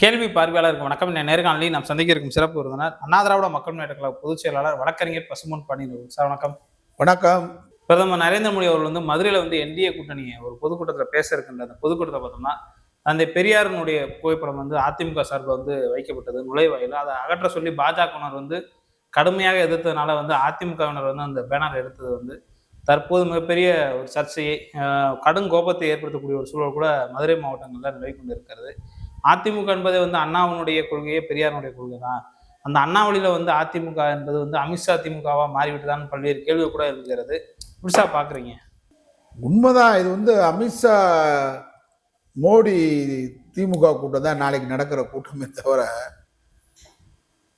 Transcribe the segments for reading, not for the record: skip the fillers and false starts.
கேள்வி பார்வையாளருக்கு வணக்கம். இந்த நேர்காணலில் நாம் சந்திக்க இருக்கும் சிறப்பு விருந்தினர் அண்ணா திராவிட மக்கள் முன்னேற்ற கழக பொதுச் செயலாளர் வழக்கறிஞர் பசும்பொன் பாண்டியன் சார். வணக்கம். வணக்கம். பிரதமர் நரேந்திர மோடி அவர்கள் மதுரையில் என்டிஏ கூட்டணியை ஒரு பொதுக்கூட்டத்தில் பேச இருக்கின்ற அந்த பொதுக்கூட்டத்தை பார்த்தோம்னா அந்த பெரியாரினுடைய புகைப்படம் அதிமுக சார்பில் வைக்கப்பட்டது நுழைவாயில். அதை அகற்ற சொல்லி பாஜகவினர் கடுமையாக எதிர்த்ததுனால அதிமுகவினர் அந்த பேனர் எடுத்தது தற்போது மிகப்பெரிய ஒரு சர்ச்சையை கடும் கோபத்தை ஏற்படுத்தக்கூடிய ஒரு சூழல் கூட மதுரை மாவட்டங்களில் நிலவி கொண்டு இருக்கிறது. அதிமுக என்பது அண்ணாவினுடைய கொள்கையே பெரியாருடைய கொள்கை தான். அந்த அண்ணாவளியில அதிமுக என்பது அமித்ஷா திமுகவா மாறிவிட்டுதான் பல்வேறு கேள்விகள் கூட இருக்கிறது. புதுசா பாக்குறீங்க? உண்மைதான். இது அமித்ஷா மோடி திமுக கூட்டம் தான் நாளைக்கு நடக்கிற கூட்டமே தவிர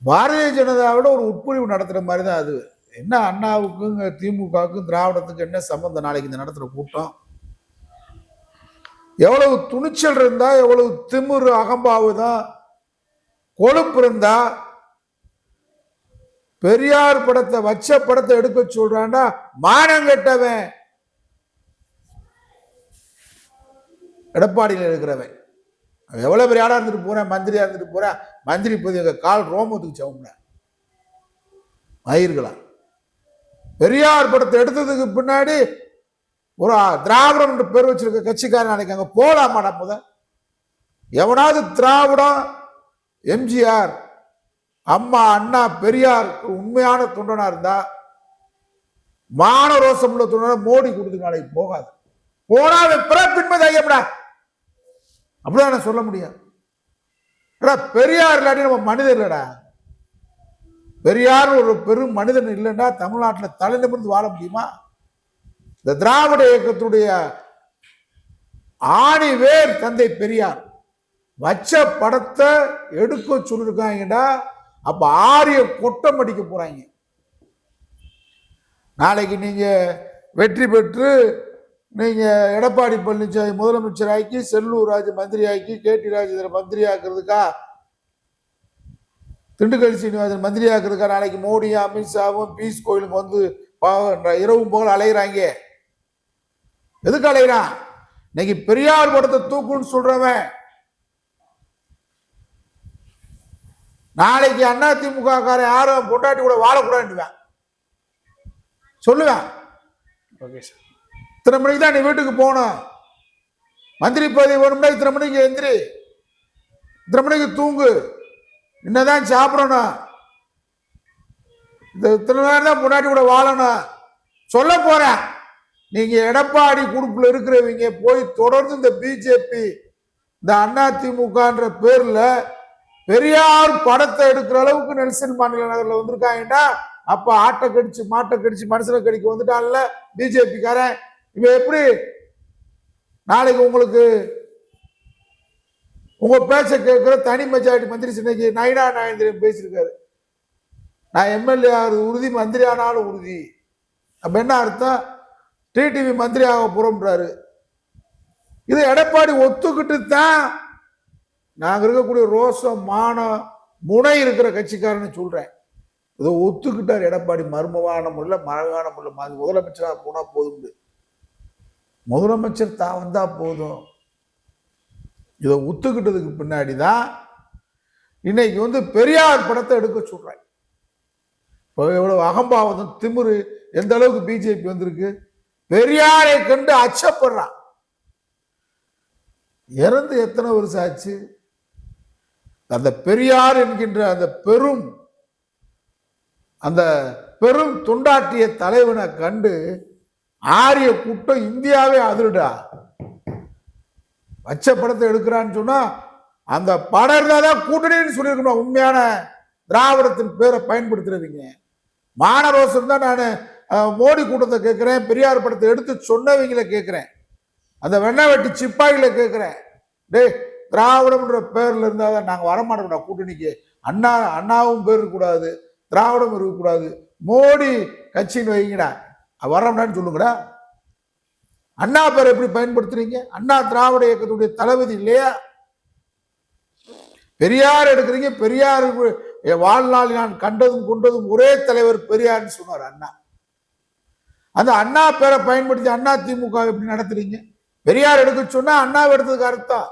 பாரதிய ஜனதாவோட ஒரு உட்பிரிவு நடத்துற மாதிரி தான் அது. என்ன அண்ணாவுக்கும் திமுகவுக்கும் திராவிடத்துக்கு என்ன சம்பந்தம்? நாளைக்கு இந்த நடத்துற கூட்டம் எவ்வளவு துணிச்சல் இருந்தா, எவ்வளவு திமிரு அகம்பாவு தான், கொழுப்பு இருந்தா பெரியார் படத்தை வச்ச படத்தை எடுக்க சொல்றான்டா மானம் கெட்டவன் எடப்பாடியில் இருக்கிறவன். எவ்வளவு பெரிய ஆளா இருந்துட்டு போறேன், மந்திரியா இருந்துட்டு போறேன், மந்திரி போது எங்க கால் ரோமத்துக்கு சவும்ன மயிர்களா. பெரியார் படத்தை எடுத்ததுக்கு பின்னாடி ஒரு திராவிடம் என்று பேர் வச்சிருக்க கட்சிக்காரன் நாளைக்கு அங்க போலாமாடா? முதல் எவனாவது திராவிடம், எம்ஜிஆர், அம்மா, அண்ணா, பெரியார் உண்மையான தொண்டனா இருந்தா, மான ரோசம் உள்ள தொண்டனா மோடி கொடுத்து நாளைக்கு போகாது. போனா பிறப்பின்மை ஐயப்படா அப்படிதான் சொல்ல முடியும். பெரியார் இல்லாட்டி நம்ம மனிதர் இல்லடா. பெரியார் ஒரு பெரும் மனிதன் இல்லைன்னா தமிழ்நாட்டில் தலை நிமிர்ந்து வாழ முடியுமா? இந்த திராவிட இயக்கத்துடைய ஆணி வேர் தந்தை பெரியார் வச்ச படத்தை எடுக்க சொல்லிருக்காங்கடா. அப்ப ஆரிய கொட்டம் அடிக்க போறாங்க. நாளைக்கு நீங்க வெற்றி பெற்று நீங்க எடப்பாடி பழனிசாமி முதலமைச்சர் ஆக்கி, செல்லூர் ராஜ் மந்திரி ஆக்கி, கேடி ராஜேந்திர மந்திரி ஆக்குறதுக்கா, திண்டுக்கல் சீனிவாசன் மந்திரி ஆக்குறதுக்கா நாளைக்கு மோடியும் அமித்ஷாவும் பீஸ் கோயிலுக்கு இரவும் போக அலைகிறாங்க. எதுக்கு அலைகிறான்? இன்னைக்கு பெரியார் படத்தை தூக்குன்னு சொல்றவன் நாளைக்கு அதிமுக காரன் யாரும் பொண்டாட்டி கூட வாழக்கூடாதுன்னு சொல்லுவேன். இத்தனை மணிக்கு தான் நீ வீட்டுக்கு போகணும், மந்திரி பதவி வேணும்னா இத்தனை மணிக்கு எந்திரி, இத்தனை மணிக்கு தூங்கு, என்னதான் சாப்பிடணும், இத்தனை நேரம் தான் பொண்டாட்டி கூட வாழணும் சொல்ல போறேன். நீங்க எடப்பாடி குரூப்ல இருக்கிறவங்க போய் தொடர்ந்து இந்த பிஜேபி, இந்த அதிமுக பேர்ல பெரியார் படத்தை எடுக்கிற அளவுக்கு நெல்சன் மாநில நகர்ல வந்திருக்காங்கடா. அப்ப ஆட்டை கடிச்சு மாட்டை கடிச்சு மனுஷனை கடிக்க வந்துட்டான்ல பிஜேபி காரன். இவன் எப்படி நாளைக்கு உங்களுக்கு உங்க பேச்ச கேட்கிற தனி மெஜாரிட்டி மந்திரி இன்னைக்கு நயினா நாயந்திரன் பேசியிருக்காரு, நான் எம்எல்ஏ ஆகுது உறுதி, மந்திரி ஆனாலும் உறுதி. அப்ப என்ன அர்த்தம்? டிடிவி மந்திரி ஆக போறோம்ன்றாரு. இது எடப்பாடி ஒத்துக்கிட்டு தான் நாங்க இருக்கக்கூடிய ரோசம், மானம், முனை இருக்கிற கட்சிக்காரன்னு சொல்றேன். இதை ஒத்துக்கிட்டார் எடப்பாடி. மர்மமான முறையில் மழகான முறையில் முதலமைச்சராக போனா போதும், முதலமைச்சர் தான் வந்தா போதும். இதை ஒத்துக்கிட்டதுக்கு பின்னாடிதான் இன்னைக்கு பெரியார் படத்தை எடுக்க சொல்றேன். எவ்வளவு அகம்பாவதம், திமிரு எந்த அளவுக்கு பிஜேபி வந்திருக்கு. பெரியாரை கண்டு அச்சப்படுறான். இறந்து எத்தனை வருஷம் ஆச்சு? அந்த பெரியார் என்கின்ற அந்த பெரும் தொண்டாற்றிய தலைவனை கண்டு ஆரிய கூட்டம் இந்தியாவே அதிருடா. வச்ச படத்தை எடுக்கிறான்னு சொன்னா அந்த படம் இருந்தாதான் கூட்டணின்னு சொல்லியிருக்கணும். உண்மையான திராவிடத்தின் பேரை பயன்படுத்துறவங்க மானரோசம் தான். நான் மோடி கூட்டத்தை கேட்கிறேன், பெரியார் படத்தை எடுத்து சொன்னவங்களை கேட்கிறேன், அந்த வெண்ணெய் வெட்டி சிப்பாய்களை கேட்கிறேன். டே, திராவிடம்ன்ற பேர்ல இருந்தாதான் நாங்க வரமாட்டோம்டா கூட்டணிக்கு. அண்ணாவும் பேர் இருக்கக்கூடாது, திராவிடம் இருக்கக்கூடாது, மோடி கட்சின்னு வைங்கடா, வரோம்டான்னு சொல்லுங்கடா. அண்ணா பேர் எப்படி பயன்படுத்துறீங்க? அண்ணா திராவிட இயக்கத்துடைய தளபதி இல்லையா? பெரியார் எடுக்கிறீங்க. பெரியார் வாழ்நாள் நான் கண்டதும் கொண்டதும் ஒரே தலைவர் பெரியார்னு சொன்னார் அண்ணா. அந்த அண்ணா பேரை பயன்படுத்தி அண்ணா திமுக எப்படி நடத்துறீங்க? பெரியார் எடுக்க சொன்னா அண்ணாவை எடுத்ததுக்கு அர்த்தம்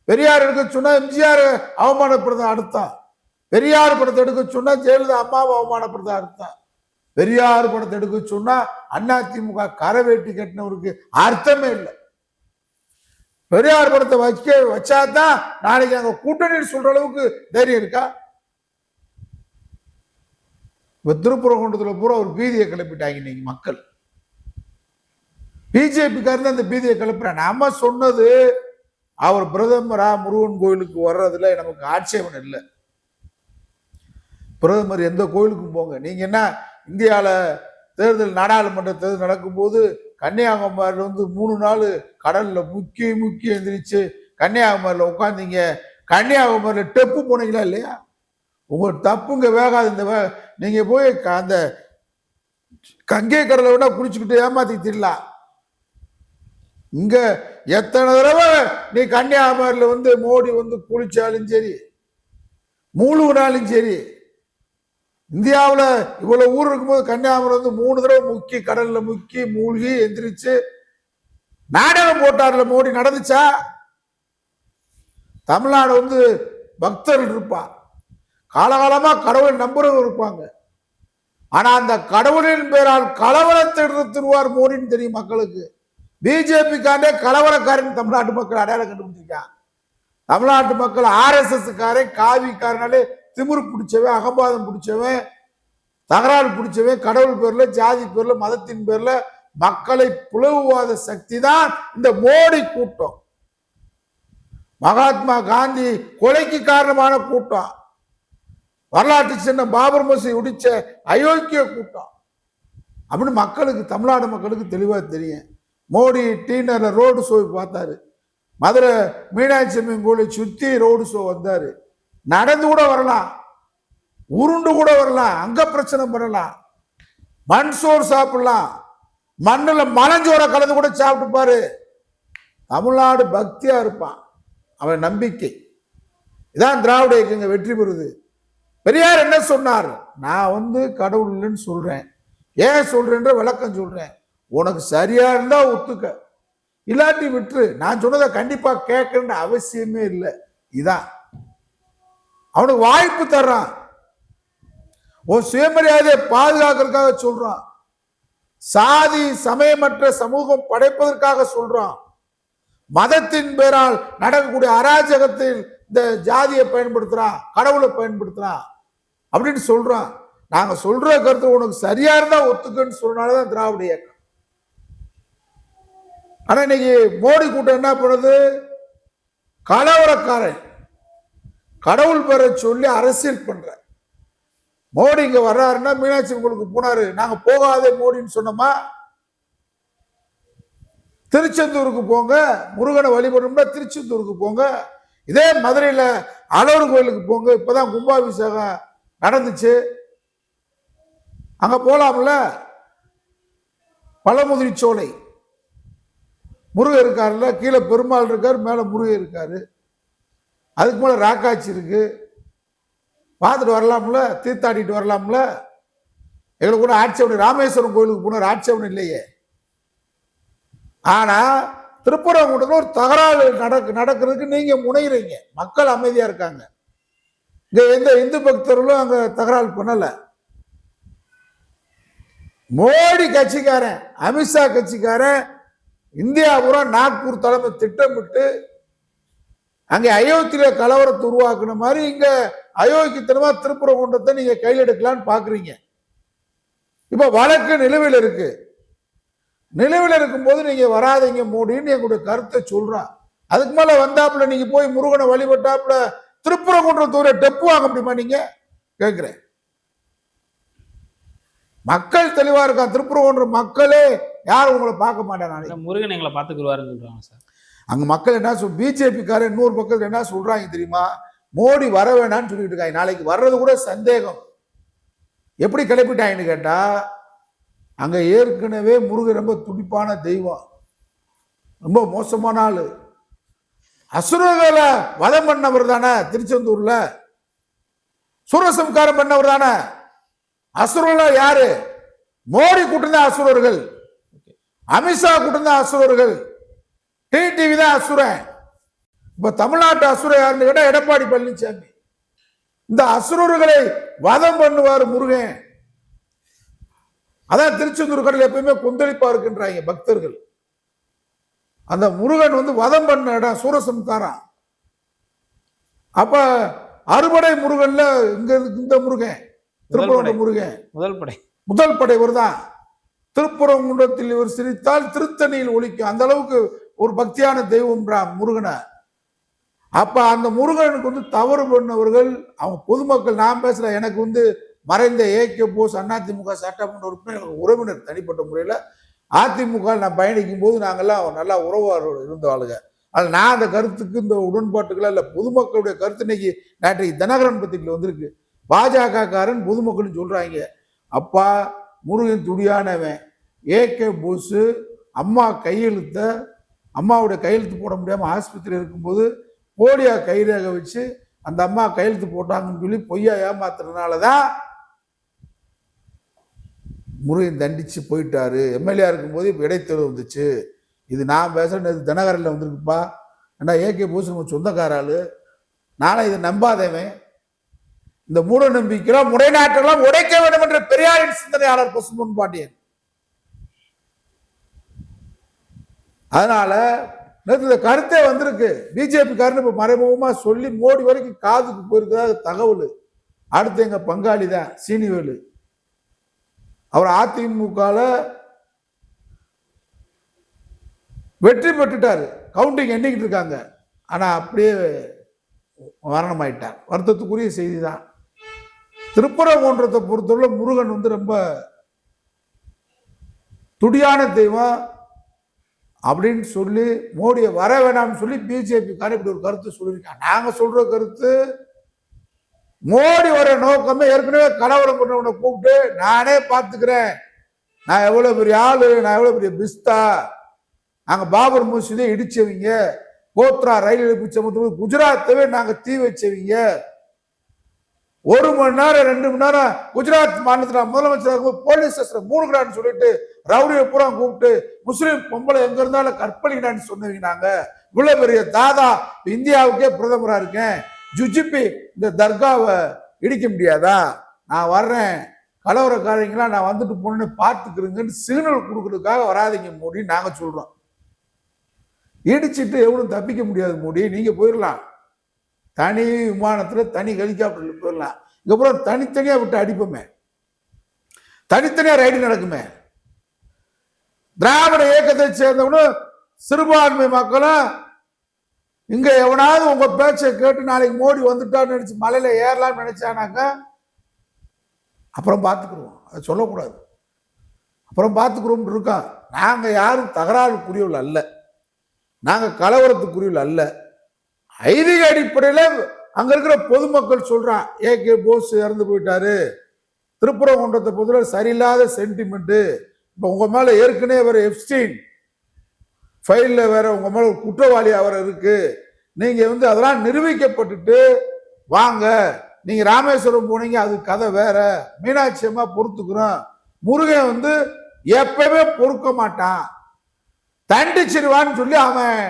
பெரியார் எடுக்க சொன்னா எம்ஜிஆர் அவமானப்படுறத அர்த்தம். பெரியார் படத்தை எடுக்க சொன்னா ஜெயலலிதா அம்மாவை அவமானப்படுறத அர்த்தம். பெரியார் படத்தை எடுக்க சொன்னா அதிமுக கரவேட்டி கட்டினவருக்கு அர்த்தமே இல்லை. பெரியார் படத்தை வச்சாதான் நாளைக்கு அங்க கூட்டணி சொல்ற அளவுக்கு தைரியம் இருக்கா? இப்ப திருப்பரங்குன்றத்துல பூரா ஒரு பீதியை கிளப்பிட்டாங்க இன்னைக்கு மக்கள். பிஜேபி காரன் அந்த பீதியை கிளப்புறான். நம்ம சொன்னது அவர் பிரதமரா முருகன் கோயிலுக்கு வர்றதுல நமக்கு ஆட்சேபம் இல்லை. பிரதமர் எந்த கோயிலுக்கும் போங்க. நீங்க என்ன இந்தியாவில் தேர்தல், நாடாளுமன்ற தேர்தல் நடக்கும்போது கன்னியாகுமரியில் 3 நாள் கடல்ல முக்கி எந்திரிச்சு கன்னியாகுமரியில் உட்காந்தீங்க. கன்னியாகுமரியில் டெப்பு போனீங்களா இல்லையா? உங்க தப்புங்க வேகாது. நீங்க போய் அந்த கங்கை கடலை விட குளிச்சுக்கிட்டு ஏமாத்தி திடலாம். இங்க எத்தனை தடவை நீ கன்னியாகுமரியில் மோடி குளிச்சாலும் சரி, மூழ்கினாலும் சரி, இந்தியாவில் இவ்வளவு ஊர் இருக்கும்போது கன்னியாகுமரி 3 தடவை முக்கி கடல்ல முக்கி மூழ்கி எந்திரிச்சு நாடகம் போட்டார்ல மோடி. நடந்துச்சா? தமிழ்நாடு பக்தர்கள் இருப்பான், காலகாலமா கடவுளை நம்புறவங்க இருப்பாங்க. ஆனா அந்த கடவுளின் பேரால் கலவரத்தை திருவார் மோடின்னு தெரியும் மக்களுக்கு. பிஜேபி காரே கலவரக்காரன் தமிழ்நாட்டு மக்கள் அடையாளம் கண்டுபிடிச்சிருக்கான். தமிழ்நாட்டு மக்கள் RSS காரன், காவிக்காரனாலே திமிரு பிடிச்சவன், அகம்பாதம் பிடிச்சவன், தகராறு பிடிச்சவன், கடவுள் பேர்ல, ஜாதி பேர்ல, மதத்தின் பேர்ல மக்களை பிளவுவாத சக்தி தான் இந்த மோடி கூட்டம். மகாத்மா காந்தி கொலைக்கு காரணமான கூட்டம், வரலாற்று சின்னம் பாபர் மசூதி உடிச்ச அயோக்கிய கூட்டம் அப்படின்னு மக்களுக்கு, தமிழ்நாடு மக்களுக்கு தெளிவா தெரியும். மோடி டீனர்ல ரோடு ஷோ பார்த்தாரு. மதுரை மீனாட்சி அம்மன் கோயிலை சுத்தி ரோடு ஷோ வந்தாரு. நடந்து கூட வரலாம், உருண்டு கூட வரலாம், அங்க பிரச்சனை பண்ணலாம், மண் சோறு சாப்பிடலாம், மண்ணுல மலஞ்சோரை கலந்து கூட சாப்பிட்டு பாரு. தமிழ்நாடு பக்தியா இருப்பான், அவன் நம்பிக்கை. இதான் திராவிட இயக்கங்க வெற்றி பெறுது. பெரியார் என்ன சொன்னார்? நான் கடவுள் இல்லைன்னு சொல்றேன். ஏன் சொல்றேன்ற விளக்கம் சொல்றேன். உனக்கு சரியா இருந்தா ஒத்துக்க, இல்லாட்டி விட்டுரு. நான் சொன்னதை கண்டிப்பா கேட்கணும்னு அவசியமே இல்லை. இதான் அவனுக்கு வாய்ப்பு தர்றான். உன் சுயமரியாதையை பாதுகாக்கிறதுக்காக சொல்றான். சாதி சமயமற்ற சமூகம் படைப்பதற்காக சொல்றான். மதத்தின் பேரால் நடக்கக்கூடிய அராஜகத்தில் இந்த ஜாதியை பயன்படுத்துறான், கடவுளை பயன்படுத்துறான் அப்படின்னு சொல்றான். நாங்க சொல்ற கருத்து உனக்கு சரியா இருந்தா ஒத்துக்கன்னு சொன்னால்தான் திராவிட இயக்கம். ஆனா இன்னைக்கு மோடி கூட்டம் என்ன பண்ணுது? கலவரக்காரன், கடவுள் பேரை சொல்லி அரசியல் பண்ற. மோடி இங்க வர்றாருன்னா மீனாட்சி கோயிலுக்கு போனாரு, நாங்க போகாதே மோடின்னு சொன்னோமா? திருச்செந்தூருக்கு போங்க, முருகனை வழிபடணும்னா திருச்செந்தூருக்கு போங்க. இதே மதுரையில அழகர் கோயிலுக்கு போங்க, இப்பதான் கும்பாபிஷேகம் நடந்துச்சு, அங்க போலாம்ல. பழமுதிரி சோலை முருகன் இருக்காருல்ல, கீழே பெருமாள் இருக்காரு, மேல முருகன் இருக்காரு, அதுக்கு மேல ராக்காட்சி இருக்கு, பார்த்துட்டு வரலாம்ல, தீர்த்தாடிட்டு வரலாம்ல. எங்களுக்கு கூட ஆட்சேபனை, ராமேஸ்வரம் கோயிலுக்கு போன ஆட்சேபனை இல்லையே. ஆனா திருப்பரங்குன்றத்துல ஒரு தகராறு நடக்கிறதுக்கு நீங்க முனைகிறீங்க, மக்கள் அமைதியா இருக்காங்க. இங்க எந்த இந்து பக்தர்களும் அங்க தகராறு பண்ணல. மோடி கட்சிக்காரன், அமித்ஷா கட்சிக்காரன் இந்தியா பூரா நாக்பூர் தலைமை திட்டமிட்டு அங்க அயோத்தியில கலவரத்தை உருவாக்குன மாதிரி இங்க அயோக்கியத்தனமா திருப்பரங்குன்றத்தை நீங்க கையில் எடுக்கலான்னு பாக்குறீங்க. இப்ப வழக்கு நிலுவையில் இருக்கு. நிலுவையில் இருக்கும்போது நீங்க வராதீங்க மோடின்னு எங்களுடைய கருத்தை சொல்றான். அதுக்கு மேல வந்தாப்புல நீங்க போய் முருகனை வழிபட்டாப்புல திருப்பரங்குன்றத்தூரை டெப்பு வாங்க முடியுமா? நீங்க கேட்கிறேன். மக்கள் தெளிவா இருக்கான். திருப்பரங்குன்ற மக்களே யாரும் உங்களை பார்க்க மாட்டாங்க. முருகன் எங்களை பார்த்துக்குருவாருன்னு சொல்றாங்க சார். அங்க மக்கள் என்ன பிஜேபி காரன் இன்னொரு பக்கத்தில் என்ன சொல்றாங்க தெரியுமா? மோடி வர வேணான்னு சொல்லிட்டு இருக்காங்க. நாளைக்கு வர்றது கூட சந்தேகம். எப்படி கிளப்பிட்டாங்கன்னு கேட்டா, அங்க ஏற்கனவே முருகன் ரொம்ப துடிப்பான தெய்வம், ரொம்ப மோசமான ஆளு. அசுரர்களை வதம் பண்ணவர் தானே திருச்செந்தூர்ல, சூரசம்காரம் பண்ணவர் தானே. அசுரர்கள் யாரு? மோடி கூட்டம் தான் அசுரர்கள், அமித்ஷா கூட்டம் தான் அசுரர்கள், டிடிவி தான் அசுரன். இப்ப தமிழ்நாட்டு அசுரர் யாருன்னு கேட்டா எடப்பாடி பழனிசாமி. இந்த அசுரர்களை வதம் பண்ணுவார் முருகன். அதான் திருச்செந்தூர் கடல் எப்பயுமே கொந்தளிப்பா இருக்கின்றாங்க பக்தர்கள். அந்த முருகன் வந்து வதம் பண்ண இடம் சூரசம்காரம். அப்ப அறுபடை முருகன்ல இங்க இந்த முருகன் திருப்பரங்குன்ற முருகன் முதல் படை இவர்தான். திருப்பரங்குன்றத்தில் இவர் சிரித்தால் திருத்தணியில் ஒலிக்கும். அந்த அளவுக்கு ஒரு பக்தியான தெய்வம் முருகனை. அப்ப அந்த முருகனுக்கு வந்து தவறு பண்ணவர்கள் அவங்க பொதுமக்கள். நான் பேசுறேன், எனக்கு வந்து மறைந்த ஏகே போஸ் அதிமுக சட்டமன்ற உறுப்பினர் உறவினர். தனிப்பட்ட முறையில் அதிமுக நான் பயணிக்கும் போது நாங்கெல்லாம் நல்லா உறவாளர்கள் இருந்த ஆளுங்க. அதில் நான் அந்த கருத்துக்கு இந்த உடன்பாட்டுகள் இல்லை. பொதுமக்களுடைய கருத்து இன்னைக்கு நேற்றைக்கு தினகரன் பத்திரிகையில் வந்திருக்கு. பாஜக காரன் பொதுமக்கள் சொல்றாங்க, அப்பா முருகன் துடியானவன், ஏகே போஸ் அம்மா கையெழுத்த அம்மாவுடைய கையெழுத்து போட முடியாமல் ஆஸ்பத்திரி இருக்கும்போது போலியா கைரேக வச்சு அந்த அம்மா கையெழுத்து போட்டாங்கன்னு சொல்லி பொய்யா ஏமாத்துறதுனாலதான் முருகன் தண்டிச்சு போயிட்டாரு. எம்எல்ஏ இருக்கும்போது இப்போ இடைத்தேர்தல் வந்துச்சு. இது நான் பேசுறேன், தினகரில் வந்திருக்குப்பா. ஏன்னா ஏகே போஸ் நம்ம சொந்தக்காராளு. நானே இதை நம்பாதவன். இந்த மூட நம்பிக்கைலாம் முறைநாட்டெல்லாம் உடைக்க வேண்டும் என்ற பெரியாரின் சிந்தனையாளர் பசும்பொன் பாண்டியன். அதனால இந்த கருத்தே வந்திருக்கு. பிஜேபி காரன் இப்ப மறைமுகமா சொல்லி மோடி வரைக்கும் காதுக்கு போயிருக்கிறதா தகவல். அடுத்து எங்க பங்காளி தான் சீனிவேலு. அவர் அதிமுக வெற்றி பெற்றுட்டாரு. கவுண்டிங் எண்ணிக்கிட்டு இருக்காங்க. ஆனா அப்படியே மரணம் ஆயிட்டார். வருத்தத்துக்குரிய செய்தி தான். திருப்பரங்குன்றத்தை பொறுத்தவரை முருகன் வந்து ரொம்ப துடியான தெய்வம் அப்படின்னு சொல்லி மோடியை வர வேணாம்னு சொல்லி பிஜேபி காரன் இப்படி ஒரு கருத்து சொல்லியிருக்காங்க. நாங்க சொல்ற கருத்து, மோடி வர நோக்கமே ஏற்கனவே கலவரம் பண்ணவனை கூப்பிட்டு நானே பார்த்துக்கிறேன், நான் எவ்வளவு பெரிய ஆளு, நான் எவ்வளவு பெரிய பிஸ்தா, நாங்க பாபர் மசூதியை இடிச்சவங்க, கோத்ரா ரயில் இழப்பு சம்பந்தம் குஜராத்தவே நாங்க தீ வச்சவங்க, 1 மணி நேரம் 2 மணி நேரம் குஜராத் மாநிலத்தில் முதலமைச்சராக போலீஸ் ஸ்டேஷன் மூடுகிறான்னு சொல்லிட்டு ரவுடியை பூரா கூப்பிட்டு முஸ்லீம் பொம்பளை எங்க இருந்தாலும் கற்பழிக்கிறான்னு சொன்னவங்க. நாங்க இவ்வளவு பெரிய தாதா இந்தியாவுக்கே பிரதமரா இருக்கேன், ஜுஜிபி இந்த தர்காவை இடிக்க முடியாதா, நான் வர்றேன், கலவரக்காரங்களா நான் வந்துட்டு போனேன்னு பார்த்துக்கிறேங்கன்னு சிக்னல் கொடுக்கறதுக்காக வராதிங்க மோடி நாங்க சொல்றோம். இடிச்சிட்டு எவ்வளவு தப்பிக்க முடியாது மோடி, நீங்க போயிடலாம், தனி விமானத்துல தனி ஹெலிகாப்டர்ல போயிடலாம். இதுக்கப்புறம் தனித்தனியா விட்டு அடிப்போமே, தனித்தனியா ரைடு நடக்குமே. திராவிட இயக்கத்தை சேர்ந்தவனும் சிறுபான்மை மக்களும் இங்க எவனாவது உங்க பேச்சை கேட்டு நாளைக்கு மோடி வந்துட்டான்னு நினைச்சு மலையில ஏறலாம்னு நினைச்சானாக்க அப்புறம் பார்த்துக்குருவோம். அதை சொல்லக்கூடாது. அப்புறம் பார்த்துக்குறோம் இருக்கோம். நாங்க யாரும் தகராறுக்குரியவர்கள் அல்ல, நாங்க கலவரத்துக்குரியவர்கள் அல்ல. ஐதீக அடிப்படையில் அங்க இருக்கிற பொதுமக்கள் சொல்றான், ஏகே போஸ் இறந்து போயிட்டாரு, திருப்பரங்குன்றத்தை பொறுத்தவரை சரியில்லாத சென்டிமெண்ட், இப்ப உங்க மேல ஏற்கனவே வேற எப்ஸ்டீன் ஃபைல்ல வேற உங்க மேல ஒரு குற்றவாளி அவர் இருக்கு, நீங்க வந்து அதெல்லாம் நிரூபிக்கப்பட்டுட்டு வாங்க, நீங்க ராமேஸ்வரம் போனீங்க அது கதை வேற, மீனாட்சி அம்மா பொறுத்துக்கிறோம், முருகன் வந்து எப்பவுமே பொறுக்க மாட்டான், தண்டிச்சிருவான்னு சொல்லி அவன்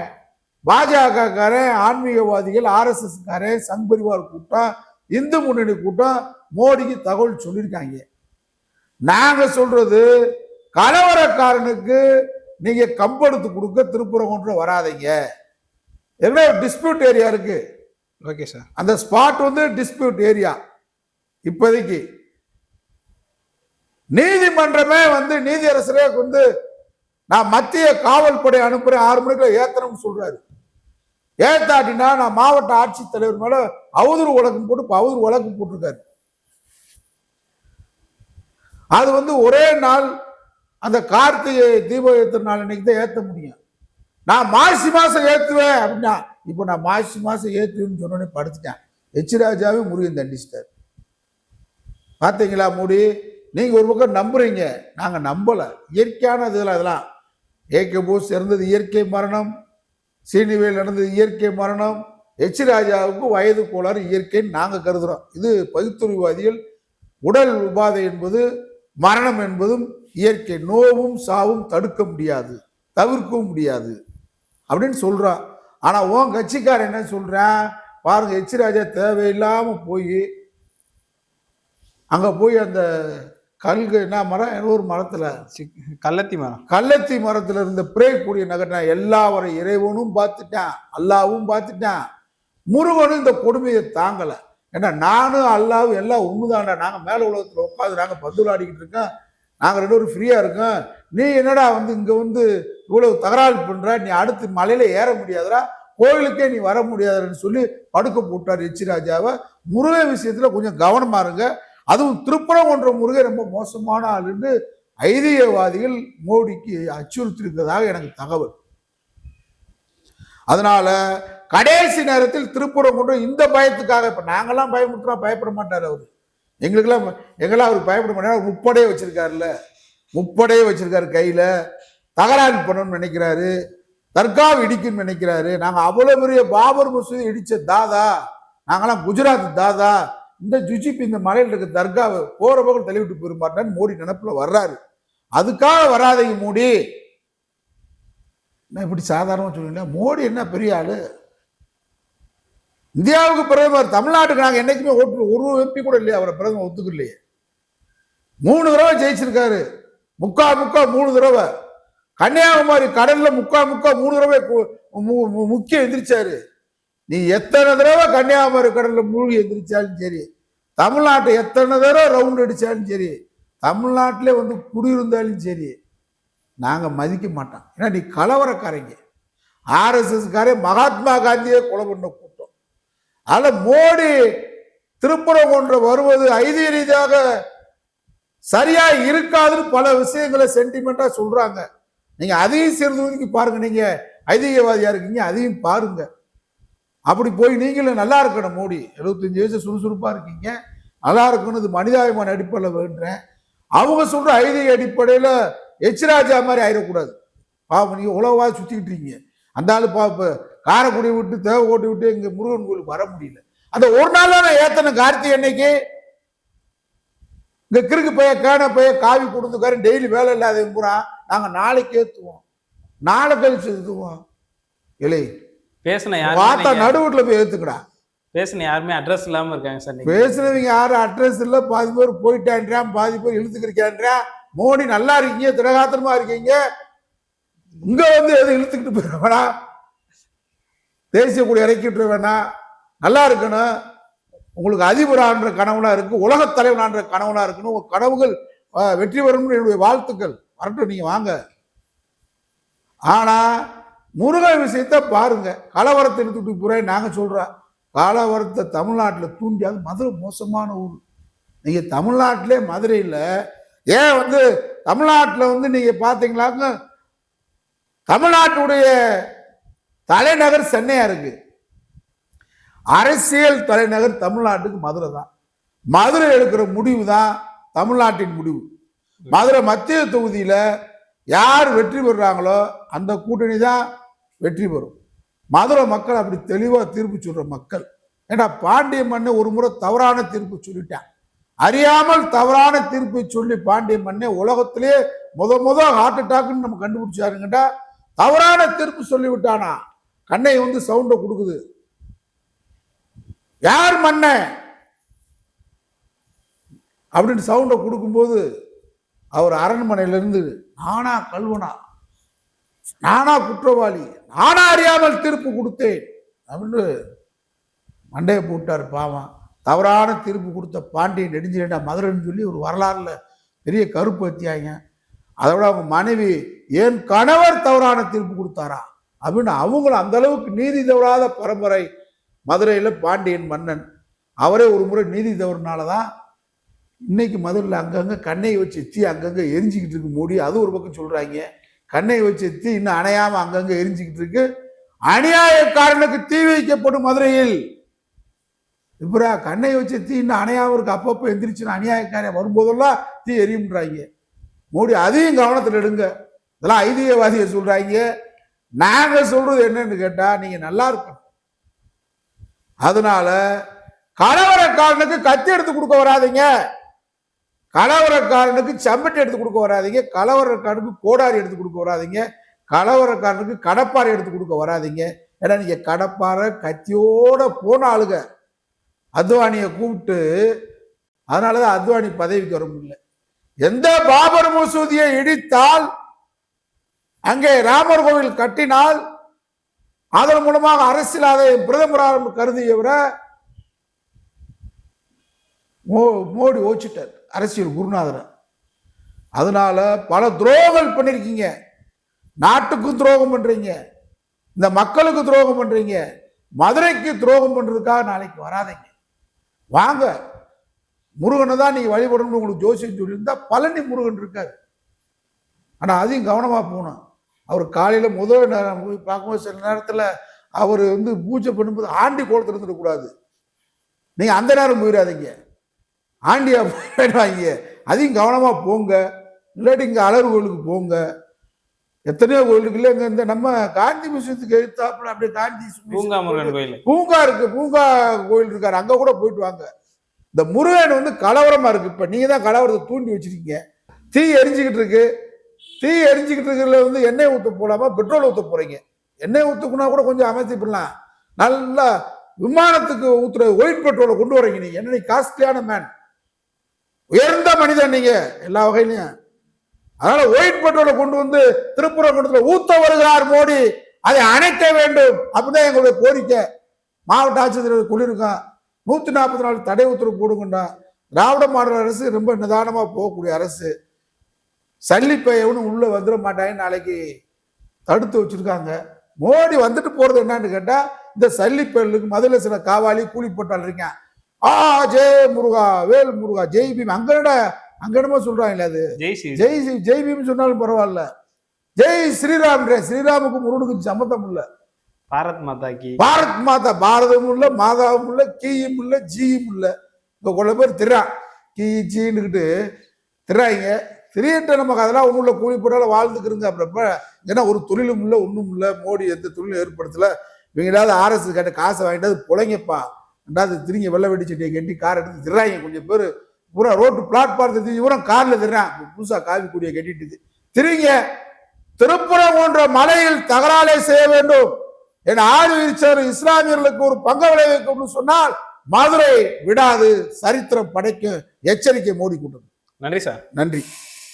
பாஜக காரன், ஆன்மீகவாதிகள், RSS காரன், சங் பரிவார் கூட்டம், இந்து முன்னணி கூட்டம் மோடிக்கு தகவல் சொல்லியிருக்காங்க. நாங்க சொல்றது, கலவரக்காரனுக்கு நீங்க கம்பெடுத்து கொடுக்க திருப்பரங்குன்றம் வராதீங்க. என்ன டிஸ்பியூட் ஏரியா இருக்கு, ஓகே சார், அந்த ஸ்பாட் வந்து டிஸ்பியூட் ஏரியா. இப்போதைக்கு நீதிமன்றமே வந்து நீதியரசரே வந்து நான் மத்திய காவல் படை அனுப்புறேன் 6 மணிக்குள்ள ஏத்தணும்னு சொல்றாரு. ஏத்தாட்டினா நான் மாவட்ட ஆட்சித்தலைவர் மேல அவதூறு வழக்கு போட்டு அவதூறு வழக்கு போட்டிருக்காரு. அது வந்து ஒரே நாள் அந்த கார்த்திகை தீப ஏத்துற நாள் இன்னைக்கு தான் ஏத்த முடியும். நான் மாசி மாசம் ஏத்துவேன் அப்படின்னா, இப்போ நான் மாசி மாசம் ஏத்துவேன்னு சொன்னோடனே படுத்துட்டேன். ராஜாவே முருகன் தண்டிச்சிட்டார். பார்த்தீங்களா மோடி, நீங்க ஒரு பக்கம் நம்புறீங்க, நாங்க நம்பல. இயற்கையானது அதெல்லாம். ஏகே போஸ் இறந்தது இயற்கை மரணம், சீனிவேல் நடந்தது இயற்கை மரணம், ராஜாவுக்கு வயது கோளாறு இயற்கைன்னு நாங்க கருதுறோம். இது பகுத்தறிவாதிகள் உடல் உபாதை என்பது மரணம் என்பதும் இயற்கை, நோவும் சாவும் தடுக்க முடியாது, தவிர்க்கவும் முடியாது அப்படின்னு சொல்றான். ஆனா உன் கட்சிக்காரன் என்ன சொல்றான் பாருங்க, எச் ராஜா தேவையில்லாம போய் அங்க போய் அந்த கல்கு என்ன மரம், ஏதோ ஒரு மரத்துல கள்ளத்தி மரத்துல இருந்த பிரே கூடிய நகர்னா எல்லாவரை இறைவனும் பார்த்துட்டான், அல்லாவும் பார்த்துட்டான், முருகனும் இந்த கொடுமையை தாங்கல. ஏன்னா நானும் அல்லாவும் எல்லாம் ஒண்ணுதான்டா, நாங்க மேல உலகத்துல உட்காந்து நாங்க பந்து விளையாடிக்கிட்டு இருக்கோம், நாங்க ரெண்டு பேரும் ஃப்ரீயா இருக்கோம், நீ என்னடா இங்க இவ்வளவு தகராறு பண்ற, நீ அடுத்து மலையில ஏற முடியாதுடா, கோயிலுக்கே நீ வர முடியாதுன்னு சொல்லி படுக்க போட்டார் எச் ராஜாவை. முருகன் விஷயத்துல கொஞ்சம் கவனமா இருங்க. அதுவும் திருப்பரங்குன்ற முருகன் ரொம்ப மோசமான ஆளுன்னு ஐதீகவாதிகள் மோடிக்கு அச்சுறுத்திருக்கிறதாக எனக்கு தகவல். அதனால கடைசி நேரத்தில் திருப்பரங்குன்றம் இந்த பயத்துக்காக, இப்ப நாங்கெல்லாம் பயமுற்றா பயப்பட மாட்டார் அவரு, எங்கெல்லாம் அவர் பயப்பட மாட்டார். முப்படையே வச்சிருக்காருல்ல, முப்படையே வச்சிருக்காரு கையில, தகராறு பண்ணணும்னு நினைக்கிறாரு, தர்காவை இடிக்குன்னு நினைக்கிறாரு. நாங்க அவ்வளவு பெரிய பாபர் மசூதி இடிச்ச தாதா, நாங்கெல்லாம் குஜராத் தாதா, இந்த ஜுஜிபி இந்த மலையில் இருக்க தர்காவை போற பக்கம் தள்ளிவிட்டு போயிருமாட்டான்னு மோடி நினைப்புல வர்றாரு. அதுக்காக வராதீங்க மோடி. நான் இப்படி சாதாரணமா சொல்லுங்க, மோடி என்ன பெரிய ஆளு, இந்தியாவுக்கு பிரதமர், தமிழ்நாட்டுக்கு நாங்க என்னைக்குமே ஓட்டு ஒரு எம்பி கூட இல்லையா அவரை பிரதமர் ஒத்துக்கலையே. 3 தடவை ஜெயிச்சிருக்காரு, முக்கா 3 தடவை. கன்னியாகுமரி கடல்ல முக்கா 3 தடவை முக்கிய எந்திரிச்சாரு. நீ எத்தனை தடவை கன்னியாகுமரி கடல்ல மூழ்கி எந்திரிச்சாலும் சரி, தமிழ்நாட்டை எத்தனை தடவை ரவுண்ட் அடிச்சாலும் சரி, தமிழ்நாட்டிலே குடியிருந்தாலும் சரி, நாங்க மதிக்க மாட்டோம். ஏன்னா நீ கலவரக்காரங்க, ஆர்எஸ்எஸ் காரே மகாத்மா காந்தியே கொலை பண்ண கூட்டம். அதனால மோடி திருப்பரங்குன்றம் வருவது ஐதீக ரீதியாக சரியா இருக்காதுன்னு பல விஷயங்களை சென்டிமெண்டா சொல்றாங்க. நீங்க அதையும் சேர்ந்து பாருங்க, நீங்க ஐதீகவாதியா இருக்கீங்க, அதையும் பாருங்க. அப்படி போய் நீங்களும் நல்லா இருக்கணும். மோடி 75 வயசு சுறுசுறுப்பா இருக்கீங்க, நல்லா இருக்கணும், இது மனிதாபிமான அடிப்படையில் வேண்டுறேன். அவங்க சொல்ற ஐதீக அடிப்படையில எச் ராஜா மாதிரி ஆயிடக்கூடாது. பாவம், நீங்க உலகவா சுத்திக்கிட்டு இருக்கீங்க. அந்த ஆளு காரைக்குடி விட்டு தேவக்கோட்டை விட்டு இங்க முருகன் கோயிலுக்கு வர முடியல. அந்த ஒரு நாள் தான் ஏத்தன கார்த்திகை அன்னைக்கு இங்க கிறுக்கு பைய கேன பைய காவி கொடுத்துக்காரு, டெய்லி வேலை இல்லாத பூரா நாங்க நாளைக்கு ஏத்துவோம், நாளை கழிச்சு ஏத்துவோம். இல்லை பார்த்தா நடுவுல போய் ஏத்துக்கடா. பேசுன யாருமே அட்ரஸ் இல்லாம இருக்காங்க சார். பேசுனவங்க யாரும் அட்ரஸ் இல்ல, பாதி பேர் போயிட்டான்றான், பாதி பேர் இழுத்துக்கிறியான்றான். மோடி நல்லா இருக்கீங்க, திரகாத்திரமா இருக்கீங்க, இங்க எது இழுத்துக்கிட்டு போயிட வேணாம், தேசிய கொடி இறக்கிட்டு வேணாம், நல்லா இருக்கணும். உங்களுக்கு அதிபரான்ற கனவுனா இருக்கு, உலகத் தலைவனான்ற கனவுனா இருக்கணும். உங்க கனவுகள் வெற்றி பெறும் என்னுடைய வாழ்த்துக்கள், வரட்டும், நீங்க வாங்க. ஆனா முருகன் விஷயத்தை பாருங்க, கலவரத்தை எடுத்துட்டு போறேன் நாங்க சொல்றோம். கலவரத்தை தமிழ்நாட்டில் தூண்டியாது. மதுரை மோசமான ஊர். நீங்க தமிழ்நாட்டிலே மதுரையில் ஏன் தமிழ்நாட்டில் நீங்க பாத்தீங்களாங்க, தமிழ்நாட்டுடைய தலைநகர் சென்னையா இருக்கு, அரசியல் தலைநகர் தமிழ்நாட்டுக்கு மதுரை தான். மதுரை எடுக்கிற முடிவு தான் தமிழ்நாட்டின் முடிவு. மதுரை மத்திய தொகுதியில யார் வெற்றி பெறுறாங்களோ அந்த கூட்டணி தான் வெற்றி பெறும். மதுரை மக்கள் அப்படி தெளிவா தீர்ப்பு சொல்ற மக்கள். ஏன்னா பாண்டிய மண்ணை ஒரு முறை தவறான தீர்ப்பு சொல்லிட்டான், அறியாமல் தவறான தீர்ப்பை சொல்லி பாண்டிய மண்ணை உலகத்திலே முத ஹார்ட் அட்டாக்னு நம்ம கண்டுபிடிச்சாருங்கடா. தவறான தீர்ப்பு சொல்லி விட்டானா, கண்ணை சவுண்ட கொடுக்குது. யார் மண்ண அப்படின்னு சவுண்ட கொடுக்கும்போது அவர் அரண்மனையிலிருந்து நானா கல்வனா, நானா குற்றவாளி, நானா அறியாமல் தீர்ப்பு கொடுத்தேன் அப்படின்னு மண்டையை போட்டார். பாவம், தவறான தீர்ப்பு கொடுத்த பாண்டியன் நெடுஞ்செழியன் மதுரைன்னு சொல்லி ஒரு வரலாறுல பெரிய கருப்பு வத்தியாங்க. அதை விட அவங்க மனைவி என் கணவர் தவறான தீர்ப்பு கொடுத்தாரா அப்படின்னு அவங்களும் அந்த அளவுக்கு நீதி தவறாத பரம்பரை மதுரையில் பாண்டியன் மன்னன். அவரே ஒரு முறை நீதி தவறுனாலதான் இன்னைக்கு மதுரையில் அங்கங்க கண்ணை வச்சு தீ அங்கங்க எரிஞ்சிக்கிட்டு இருக்கு. மோடி அது ஒரு பக்கம் சொல்றாங்க, கண்ணை வச்சு தீ இன்னும் அணையாம அங்கங்க எரிஞ்சுக்கிட்டு இருக்கு. அநியாயக்காரனுக்கு தீ வைக்கப்படும் மதுரையில். இப்பரா கண்ணை வச்சு தீ இன்னும் அணையாம இருக்கு, அப்பப்போ எந்திரிச்சுன்னு அநியாயக்காரன் வரும்போதெல்லாம் தீ எரியும்ன்றாங்க. மோடி அதையும் கவனத்தில் எடுங்க. இதெல்லாம் ஐதீகவாதியை சொல்றாங்க. நாங்க சொல்றது என்னன்னு கேட்டா, நீங்க நல்லா இருக்கணும். அதனால கலவரக்காரனுக்கு கத்தி எடுத்து கொடுக்க வராதிங்க, கலவரக்காரனுக்கு சம்பட்டி எடுத்து கொடுக்க வராதிங்க, கலவரக்காரனுக்கு கோடாரி எடுத்து கொடுக்க வராதிங்க, கலவரக்காரனுக்கு கடப்பாறை எடுத்து கொடுக்க வராதிங்க. ஏன்னா நீங்க கடப்பார கத்தியோட போன ஆளுங்க அத்வானியை கூப்பிட்டு, அதனாலதான் அத்வானி பதவிக்கு வர முடியல. எந்த பாபர் மசூதியை இடித்தால், அங்கே ராமர் கோவில் கட்டினால், அதன் மூலமாக அரசியல் அதை பிரதமராக கருதியவர மோடி ஓச்சிட்டார் அரசியல் குருநாதரை. அதனால பல துரோகங்கள் பண்ணிருக்கீங்க. நாட்டுக்கும் துரோகம் பண்றீங்க, இந்த மக்களுக்கு துரோகம் பண்றீங்க, மதுரைக்கு துரோகம் பண்றதுக்காக நாளைக்கு வராதீங்க. வாங்க, முருகனை தான் நீங்க வழிபடணும்னு உங்களுக்கு ஜோசியம் சொல்லியிருந்தா பழனி முருகன் இருக்காரு. ஆனா அதையும் கவனமா போகணும். அவர் காலையில முதல் நேரம் போய் பார்க்கும்போது சில நேரத்துல அவர் பூஜை பண்ணும்போது ஆண்டி கோலத்தில் இருந்துடக்கூடாது. நீங்க அந்த நேரம் போயிடாதீங்க, ஆண்டியா போயிடுவாங்க. அதையும் கவனமா போங்க. இல்லாட்டி இங்க அலர் கோயிலுக்கு போங்க. எத்தனையோ கோயிலுக்கு இல்லை, இந்த நம்ம காந்தி மியூசியத்துக்கு எழுத்தாப்புல அப்படியே காந்தி பூங்கா முருகன் கோயில், பூங்கா இருக்கு, பூங்கா கோயில் இருக்காரு, அங்க கூட போயிட்டு வாங்க. இந்த முருகன் கலவரமா இருக்கு. இப்ப நீங்க தான் கலவரத்தை தூண்டி வச்சிருக்கீங்க. தீ எரிஞ்சுக்கிட்டு இருக்கு. தீ எரிஞ்சுக்கிட்டு இருக்கிறதுல எண்ணெய் ஊத்த போலாமா, பெட்ரோல் ஊத்த போறீங்க? எண்ணெய் ஊத்துக்குனா கூட கொஞ்சம் அமைச்சிடலாம். நல்லா விமானத்துக்கு ஊத்துற ஒயிட் பெட்ரோலை கொண்டு வரீங்க. நீங்க என்ன காஸ்ட்லியான மேன், உயர்ந்த மனிதன் நீங்க எல்லா வகையிலையும். அதனால ஒயிட் பெட்ரோலை கொண்டு வந்து திருப்பரங்குன்றத்துல ஊத்த வருகிறார் மோடி, அதை அணைக்க வேண்டும் அப்படிதான் எங்களுடைய கோரிக்கை. மாவட்ட ஆட்சியர் சொல்லியிருக்கான், 144 தடை உத்தரவு போடுங்கண்டா. திராவிட மாடல் அரசு ரொம்ப நிதானமா போகக்கூடிய அரசு. சல்லிப்பையவனு உள்ள வந்துட மாட்டாங்க, நாளைக்கு தடுத்து வச்சிருக்காங்க. மோடி வந்துட்டு போறது என்னன்னு கேட்டா, இந்த சல்லிப்பயலுக்கு மதுரை சில காவாலி கூலி போட்டால் இருக்கேன். ஜெய் முருகா, வேல் முருகா, ஜெய் பீம். அங்கடமா சொல்றாங்களே, அது ஜெய் பீம் சொன்னாலும் பரவாயில்ல. ஜெய் ஸ்ரீராம், ஸ்ரீராமுக்கு முருகனுக்கு சம்மந்தம் இல்ல. பாரத் மாதா கி, பாரத் மாதா, பாரதமும் இல்ல, மாதாவும் இல்ல, கீயும் இல்ல, ஜியும் இல்ல. இப்ப கொள்ள பேர் திரா கீ ஜின்னுக்கிட்டு திராங்க. திரியட்ட நமக்கு அதெல்லாம் ஒண்ணும் இல்ல, கூலி போட்டாலும் வாழ்ந்துக்கிறங்க. அப்புறப்ப ஏன்னா ஒரு தொழிலும் இல்லை, ஒண்ணும் இல்லை. மோடி எந்த தொழிலும் ஏற்படுத்தல. இவங்க ஏதாவது ஆர்எஸ் கேட்ட காசை வாங்கிட்டு புழைங்கப்பா, ரெண்டாவது திரிங்க வெள்ளை வெடி சட்டியை கட்டி கார் எடுத்து திர்றாங்க. கொஞ்சம் பேர் பூரா ரோட்டு பிளாட்பாரத்தை இவரும் கார்ல திர்றான். புதுசா காவி கூடிய கட்டிட்டு திரிங்க. திருப்பரங்குன்ற மலையில் தகராலை செய்ய வேண்டும் என ஆறு இஸ்லாமியர்களுக்கு ஒரு பங்க விளைவிக்கும் சொன்னால் மதுரை விடாது, சரித்திரம் படைக்கும். எச்சரிக்கை மோடி கூட்டம். நன்றி சார். நன்றி.